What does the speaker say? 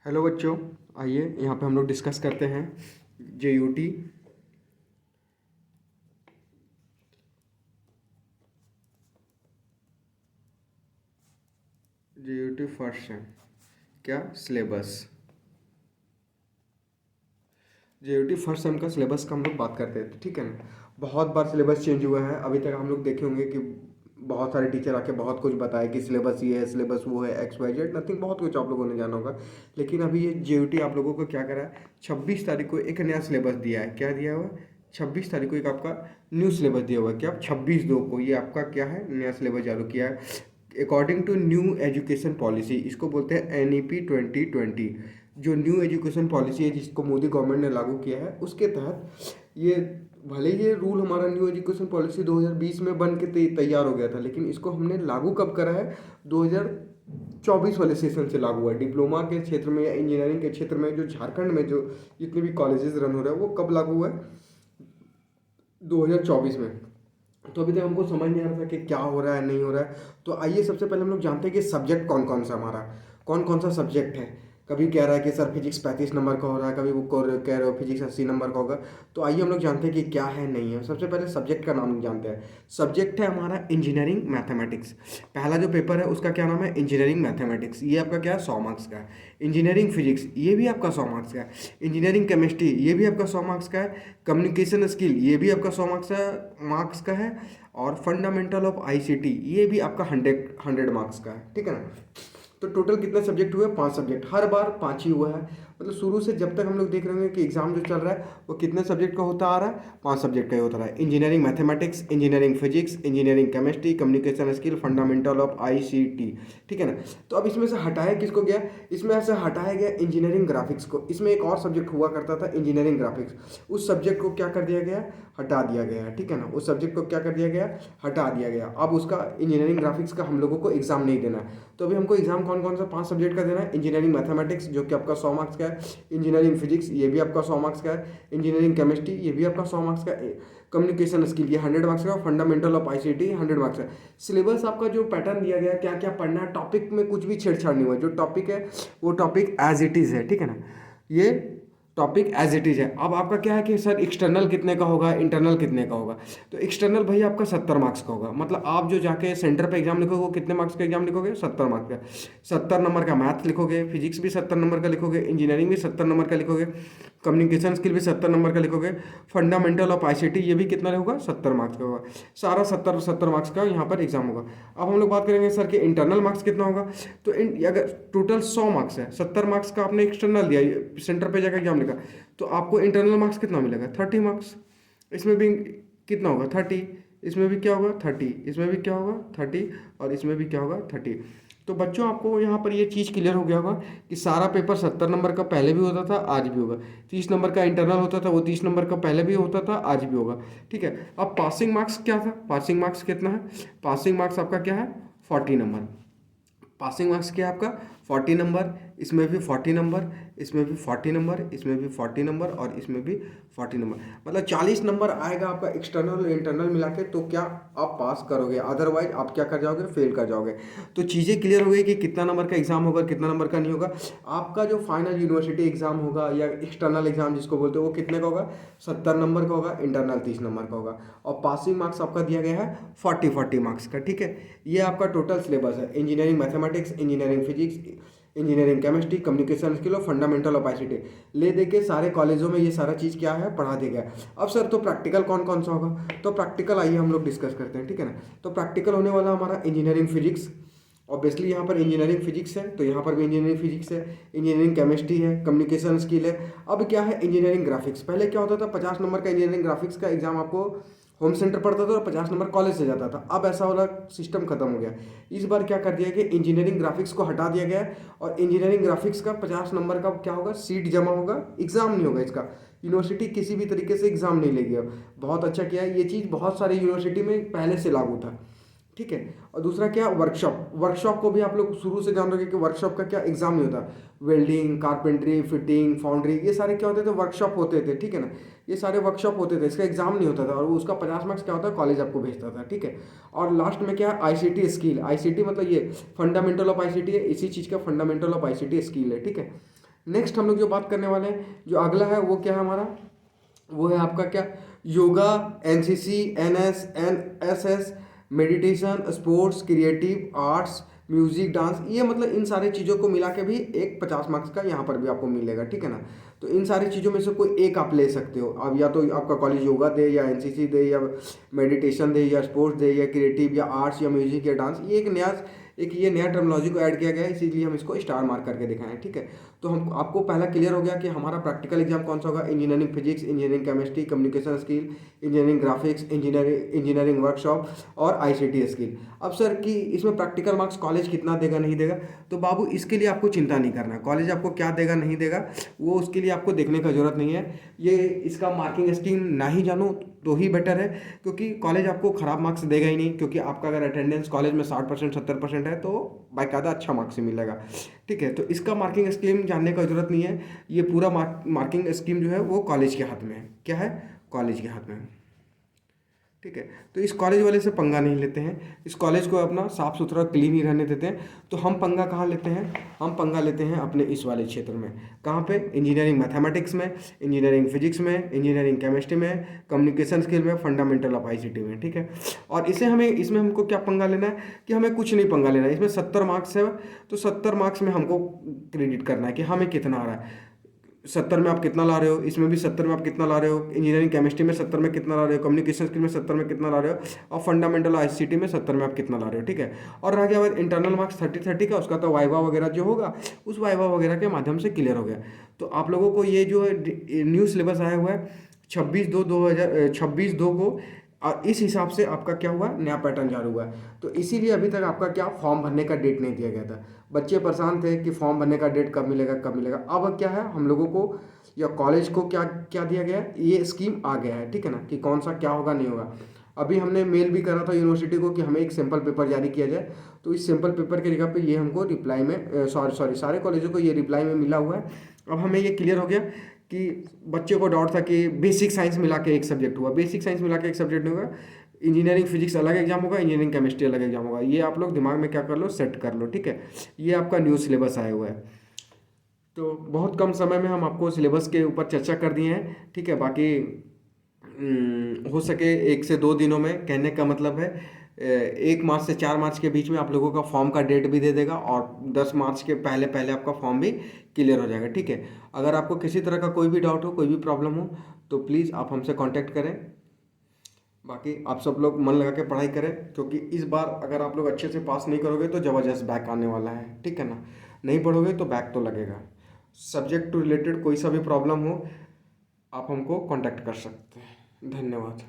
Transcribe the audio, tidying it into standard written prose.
Hello बच्चों, आइए यहाँ पे हम लोग डिस्कस करते हैं जेयूटी। जेयूटी फर्स्ट सेम क्या सिलेबस। जेयूटी फर्स्ट सेम का सिलेबस का हम लोग बात करते हैं, ठीक है ना। बहुत बार सिलेबस चेंज हुआ है। अभी तक हम लोग देखे होंगे कि बहुत सारे टीचर आके बहुत कुछ बताए कि सिलेबस ये है, सिलेबस वो है, एक्स वाई जेड नथिंग, बहुत कुछ आप लोगों ने जाना होगा। लेकिन अभी ये जेयूटी आप लोगों को क्या करा है, 26 तारीख को एक नया सिलेबस दिया है। क्या दिया हुआ है? 26 तारीख को एक आपका न्यू सिलेबस दिया हुआ है। क्या 26/2 को ये आपका क्या है, नया सिलेबस चालू किया है according to new education policy. इसको बोलते हैं NEP 2020। जो न्यू एजुकेशन पॉलिसी है जिसको मोदी गवर्नमेंट ने लागू किया है, उसके तहत ये भले ये रूल हमारा न्यू एजुकेशन पॉलिसी 2020 में बन के तैयार हो गया था, लेकिन इसको हमने लागू कब करा है? 2024 वाले सेशन से लागू हुआ है। डिप्लोमा के क्षेत्र में या इंजीनियरिंग के क्षेत्र में जो झारखंड में जो जितने भी कॉलेजेस रन हो रहे हैं वो कब लागू हुआ है? 2024 में। तो अभी तक हमको समझ नहीं आ रहा था कि क्या हो रहा है नहीं हो रहा है। तो आइए सबसे पहले हम लोग जानते हैं कि सब्जेक्ट कौन कौन सा हमारा कौन कौन सा सब्जेक्ट है। कभी कह रहा है कि सर फिजिक्स 35 नंबर का हो रहा है, कभी वो कह रहे हो फिजिक्स 80 नंबर का होगा। तो आइए हम लोग जानते हैं कि क्या है नहीं है। सबसे पहले सब्जेक्ट का नाम जानते हैं। सब्जेक्ट है हमारा इंजीनियरिंग मैथमेटिक्स। पहला जो पेपर है उसका क्या नाम है? Engineering mathematics. ये आपका क्या है? 100 मार्क्स का है। इंजीनियरिंग फिजिक्स ये भी आपका 100 मार्क्स का है। इंजीनियरिंग केमिस्ट्री ये भी आपका 100 मार्क्स का है। कम्युनिकेशन स्किल ये भी आपका 100 मार्क्स का है। और फंडामेंटल ऑफ ICT ये भी आपका 100 मार्क्स का है, ठीक है ना। तो टोटल कितने सब्जेक्ट हुए? 5 सब्जेक्ट। हर बार 5 ही हुआ है। मतलब शुरू से जब तक हम लोग देख रहे हैं कि एग्जाम जो चल रहा है वो कितने सब्जेक्ट का होता आ रहा है? 5 सब्जेक्ट का ही होता रहा है। Engineering mathematics, engineering physics, engineering chemistry, communication skill, fundamental of ICT, ठीक है ना। तो अब इसमें से हटाया किसको गया? इसमें से हटाया गया इंजीनियरिंग ग्राफिक्स को। इसमें एक और सब्जेक्ट हुआ करता था इंजीनियरिंग ग्राफिक्स। उस सब्जेक्ट को क्या कर दिया गया? हटा दिया गया है, ठीक है ना। उस सब्जेक्ट को क्या कर दिया गया? हटा दिया गया। अब उसका इंजीनियरिंग ग्राफिक्स का हम लोगों को एग्जाम नहीं देना है। तो अभी हमको एग्जाम कौन कौन सा 5 सब्जेक्ट का देना है? इंजीनियरिंग मैथमेटिक्स जो कि आपका 100 मार्क्स का है। इंजीनियरिंग फिजिक्स ये भी आपका 100 मार्क्स का है। इंजीनियरिंग केमिस्ट्री ये भी आपका 100 मार्क्स का है। कम्युनिकेशन स्किल ये 100 मार्क्स का। फंडामेंटल ऑफ ICT 100 मार्क्स का। सिलेबस आपका जो पैटर्न दिया गया क्या क्या पढ़ना है, टॉपिक में कुछ भी छेड़छाड़ नहीं हुआ। जो टॉपिक है वो टॉपिक एज इट इज़ है, ठीक है ना। ये टॉपिक एज इट इज़ है। अब आपका क्या है कि सर एक्सटर्नल कितने का होगा, इंटरनल कितने का होगा? तो एक्सटर्नल भाई आपका 70 मार्क्स का होगा। मतलब आप जो जाके सेंटर पे एग्जाम लिखोगे वो कितने मार्क्स का एग्जाम लिखोगे? 70 मार्क्स का। 70 नंबर का मैथ लिखोगे, फिजिक्स भी 70 नंबर का लिखोगे, इंजीनियरिंग भी 70 नंबर का लिखोगे, कम्युनिकेशन स्किल भी 70 नंबर का लिखोगे, फंडामेंटल ऑफ ICT ये भी कितना होगा? 70 मार्क्स का होगा। सारा 70 मार्क्स का यहाँ पर एग्जाम होगा। अब हम लोग बात करेंगे सर कि इंटरनल मार्क्स कितना होगा। तो अगर टोटल 100 मार्क्स है, 70 मार्क्स का आपने एक्सटर्नल दिया, सेंटर पे जाकर एग्जाम लिखा, तो आपको इंटरनल मार्क्स कितना मिलेगा? 30 मार्क्स। इसमें भी कितना होगा? 30। इसमें भी क्या होगा? 30। इसमें भी क्या होगा? 30। और इसमें भी क्या होगा? 30। तो बच्चों आपको यहाँ पर ये चीज़ क्लियर हो गया होगा कि सारा पेपर 70 नंबर का पहले भी होता था, आज भी होगा। 30 नंबर का इंटरनल होता था, वो 30 नंबर का पहले भी होता था, आज भी होगा, ठीक है। अब पासिंग मार्क्स क्या था? पासिंग मार्क्स कितना है? पासिंग मार्क्स आपका क्या है? 40 नंबर। पासिंग मार्क्स क्या है आपका? 40 नंबर। इसमें भी 40 नंबर, इसमें भी 40 नंबर, इसमें भी 40 नंबर और इसमें भी 40 नंबर। मतलब 40 नंबर आएगा आपका एक्सटर्नल और इंटरनल मिला के, तो क्या आप पास करोगे, अदरवाइज आप क्या कर जाओगे? फेल कर जाओगे। तो चीज़ें क्लियर हो गई कि कितना नंबर का एग्जाम होगा, कितना नंबर का नहीं होगा। आपका जो फाइनल यूनिवर्सिटी एग्जाम होगा या एक्सटर्नल एग्जाम जिसको बोलते हो वो कितने का होगा? 70 नंबर का होगा। इंटरनल 30 नंबर का होगा। और पासिंग मार्क्स आपका दिया गया है 40 मार्क्स का, ठीक है। ये आपका टोटल सिलेबस है। Engineering mathematics, engineering physics, engineering chemistry, communication skill और फंडामेंटल ऑफ ICT ले दे के सारे कॉलेजों में ये सारा चीज़ क्या है? पढ़ा दिया गया। अब सर तो प्रैक्टिकल कौन कौन सा होगा? तो प्रैक्टिकल आइए हम लोग डिस्कस करते हैं, ठीक है ना। तो प्रैक्टिकल होने वाला हमारा इंजीनियरिंग फिजिक्स। ऑब्वियसली यहाँ पर इंजीनियरिंग फिजिक्स है तो यहाँ पर भी इंजीनियरिंग फिजिक्स है। इंजीनियरिंग केमिस्ट्री है, कम्युनिकेशन स्किल है। अब क्या है? Engineering graphics. पहले क्या होता था? 50 नंबर का इंजीनियरिंग ग्राफिक्स का एग्जाम आपको होम सेंटर पड़ता था और 50 नंबर कॉलेज से जाता था। अब ऐसा वाला सिस्टम खत्म हो गया। इस बार क्या कर दिया कि इंजीनियरिंग ग्राफिक्स को हटा दिया गया है और इंजीनियरिंग ग्राफिक्स का 50 नंबर का क्या होगा? सीट जमा होगा, एग्जाम नहीं होगा इसका। यूनिवर्सिटी किसी भी तरीके से एग्जाम नहीं लेगी। अब बहुत अच्छा किया है, ये चीज़ बहुत सारी यूनिवर्सिटी में पहले से लागू था, ठीक है। और दूसरा क्या? वर्कशॉप। वर्कशॉप को भी आप लोग शुरू से जान रहे हो कि वर्कशॉप का क्या एग्जाम नहीं होता। वेल्डिंग, कारपेंट्री, फिटिंग, फाउंड्री ये सारे क्या होते थे? वर्कशॉप होते थे, ठीक है ना। ये सारे वर्कशॉप होते थे, इसका एग्जाम नहीं होता था। और उसका 50 मार्क्स क्या होता है? कॉलेज आपको भेजता था, ठीक है। और लास्ट में क्या है? ICT skill. ICT मतलब ये फंडामेंटल ऑफ ICT है, इसी चीज़ का फंडामेंटल ऑफ ICT स्किल है, ठीक है। नेक्स्ट हम लोग जो बात करने वाले हैं, जो अगला है वो क्या है हमारा, वो है आपका क्या, yoga, NCC, NS, NSS, meditation, sports, creative arts, music, dance. ये मतलब इन सारी चीज़ों को मिला के भी एक 50 मार्क्स का यहाँ पर भी आपको मिलेगा, ठीक है ना। तो इन सारी चीज़ों में से कोई एक आप ले सकते हो। अब या तो आपका कॉलेज योगा दे, या एनसीसी दे, या मेडिटेशन दे, या स्पोर्ट्स दे, या क्रिएटिव, या आर्ट्स, या म्यूजिक, या डांस। ये ये नया टर्मिनोलॉजी को ऐड किया गया है, इसीलिए हम इसको स्टार मार्क करके दिखाएं, ठीक है। तो हम आपको पहला क्लियर हो गया कि हमारा प्रैक्टिकल एग्जाम कौन सा होगा। Engineering physics, engineering chemistry, communication skill, engineering graphics, engineering workshop और आईसीटी स्किल। अब सर कि इसमें प्रैक्टिकल मार्क्स कॉलेज कितना देगा नहीं देगा, तो बाबू इसके लिए आपको चिंता नहीं करना है। कॉलेज आपको क्या देगा नहीं देगा वो उसके लिए आपको देखने का जरूरत नहीं है। ये इसका मार्किंग स्कीम ना ही जानो तो ही बेटर है, क्योंकि कॉलेज आपको ख़राब मार्क्स देगा ही नहीं। क्योंकि आपका अगर अटेंडेंस कॉलेज में 60% 70% है तो बाकायदा अच्छा मार्क्स ही मिलेगा, ठीक है। तो इसका मार्किंग स्कीम जानने का ज़रूरत नहीं है। ये पूरा मार्किंग स्कीम जो है वो कॉलेज के हाथ में है। क्या है, कॉलेज के हाथ में है, ठीक है। तो इस कॉलेज वाले से पंगा नहीं लेते हैं, इस कॉलेज को अपना साफ सुथरा क्लीन ही रहने देते हैं। तो हम पंगा कहाँ लेते हैं, हम पंगा लेते हैं अपने इस वाले क्षेत्र में। कहाँ पे, इंजीनियरिंग मैथमेटिक्स में, इंजीनियरिंग फिजिक्स में, इंजीनियरिंग केमिस्ट्री में, कम्युनिकेशन स्किल में, फंडामेंटल ऑफ आईसीटी में, ठीक है। और इसमें हमको क्या पंगा लेना है कि हमें कुछ नहीं पंगा लेना है। इसमें 70 मार्क्स है, तो 70 मार्क्स में हमको क्रेडिट करना है कि हमें कितना आ रहा है। 70 में आप कितना ला रहे हो, इसमें भी 70 में आप कितना ला रहे हो, इंजीनियरिंग केमिस्ट्री में 70 में कितना ला रहे हो, कम्युनिकेशन स्किल में 70 में कितना ला रहे हो, और फंडामेंटल आईसीटी में 70 में आप कितना ला रहे हो, ठीक है। और रह गया बाद इंटरनल मार्क्स 30-30 का, उसका तो वाइवा वगैरह जो होगा उस वाइवा वगैरह के माध्यम से क्लियर हो गया। तो आप लोगों को ये जो है न्यू सिलेबस आया हुआ है 26/2 को, और इस हिसाब से आपका क्या हुआ, नया पैटर्न जारी हुआ है। तो इसीलिए अभी तक आपका क्या, फॉर्म भरने का डेट नहीं दिया गया था। बच्चे परेशान थे कि फॉर्म भरने का डेट कब मिलेगा कब मिलेगा। अब क्या है, हम लोगों को या कॉलेज को क्या क्या दिया गया है, ये स्कीम आ गया है, ठीक है ना, कि कौन सा क्या होगा नहीं होगा। अभी हमने मेल भी करा था यूनिवर्सिटी को कि हमें एक सैम्पल पेपर जारी किया जाए। तो इस सैम्पल पेपर के जगह पे ये हमको रिप्लाई में सॉरी सारे कॉलेजों को ये रिप्लाई में मिला हुआ है। अब हमें ये क्लियर हो गया कि बच्चों को डाउट था कि बेसिक साइंस मिला के एक सब्जेक्ट हुआ, बेसिक साइंस मिला के एक सब्जेक्ट नहीं होगा। इंजीनियरिंग फिजिक्स अलग एग्जाम होगा, इंजीनियरिंग केमिस्ट्री अलग एग्जाम होगा। ये आप लोग दिमाग में क्या कर लो, सेट कर लो, ठीक है। ये आपका न्यू सिलेबस आया हुआ है। तो बहुत कम समय में हम आपको सिलेबस के ऊपर चर्चा कर दिए हैं, ठीक है। बाकी हो सके 1 से 2 दिनों में, कहने का मतलब है 1 मार्च से 4 मार्च के बीच में आप लोगों का फॉर्म का डेट भी दे देगा, और 10 मार्च के पहले पहले आपका फॉर्म भी क्लियर हो जाएगा, ठीक है। अगर आपको किसी तरह का कोई भी डाउट हो, कोई भी प्रॉब्लम हो, तो प्लीज़ आप हमसे कांटेक्ट करें। बाकी आप सब लोग मन लगा के पढ़ाई करें, क्योंकि इस बार अगर आप लोग अच्छे से पास नहीं करोगे तो ज़बरदस्त बैक आने वाला है, ठीक है ना। नहीं पढ़ोगे तो बैक तो लगेगा। सब्जेक्ट टू रिलेटेड कोई सा भी प्रॉब्लम हो, आप हमको कांटेक्ट कर सकते हैं। धन्यवाद।